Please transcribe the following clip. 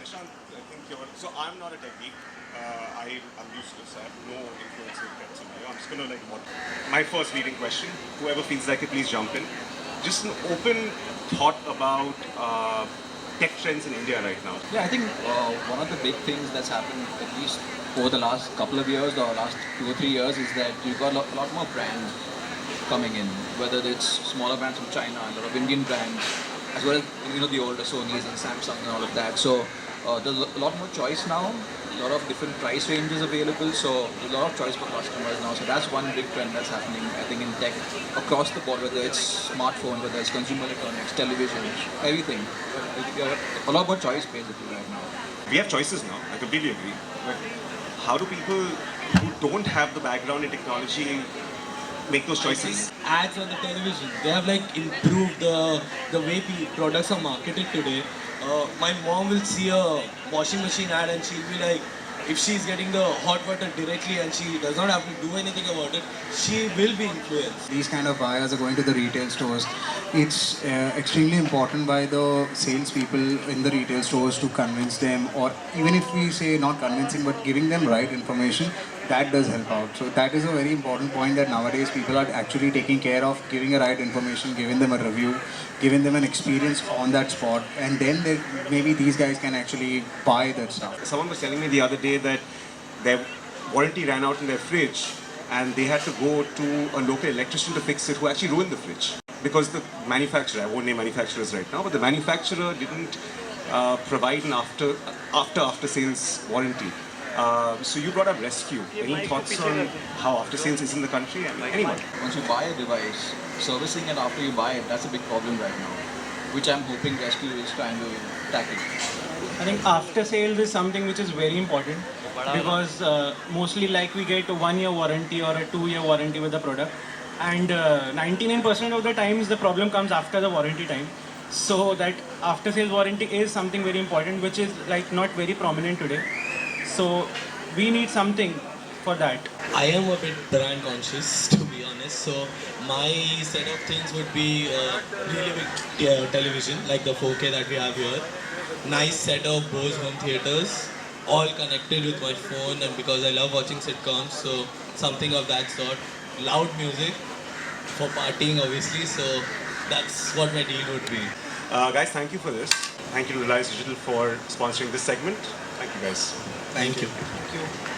Nishant, I think you're. So I'm not a tech geek. I'm useless. I have no influence in tech scenario. I'm just gonna like what. My first leading question. Whoever feels like it, please jump in. Just an open thought about tech trends in India right now. Yeah, I think one of the big things that's happened, at least over the last couple of years or last 2 or 3 years, is that you've got a lot more brands coming in, whether it's smaller brands from China, a lot of Indian brands, as well as the older Sonys and Samsung and all of that. So there's a lot more choice now, a lot of different price ranges available. So there's a lot of choice for customers now. So that's one big trend that's happening, I think, in tech across the board, whether it's smartphone, whether it's consumer electronics, television, everything. A lot more choice basically right now. We have choices now. I completely agree. But how do people who don't have the background in technology make those choices? Ads on the television, they have like improved the way products are marketed today. My mom will see a washing machine ad and she'll be like, if she's getting the hot water directly and she does not have to do anything about it, she will be influenced. These kind of buyers are going to the retail stores. It's extremely important by the salespeople in the retail stores to convince them, or even if we say not convincing, but giving them right information, that does help out. So that is a very important point, that nowadays people are actually taking care of giving a right information, giving them a review, giving them an experience on that spot, and then maybe these guys can actually buy that stuff. Someone was telling me the other day that their warranty ran out in their fridge and they had to go to a local electrician to fix it, who actually ruined the fridge. Because the manufacturer, I won't name manufacturers right now, but the manufacturer didn't provide an after sales warranty. So you brought up Rescue. Any thoughts on how after sales is in the country? I mean, anyone? Once you buy a device, servicing it after you buy it, that's a big problem right now, which I'm hoping Rescue is trying to tackle. I think after sales is something which is very important, because mostly like we get a 1 year warranty or a 2 year warranty with the product, and 99% of the times the problem comes after the warranty time. So that after sales warranty is something very important, which is like not very prominent today. So we need something for that. I am a bit brand conscious, to be honest. So my set of things would be really big television, like the 4K that we have here. Nice set of Bose home theaters, all connected with my phone, and because I love watching sitcoms, so something of that sort. Loud music for partying, obviously. So that's what my deal would be. Guys, thank you for this. Thank you to Reliance Digital for sponsoring this segment. Thank you, guys. Thank you. Thank you.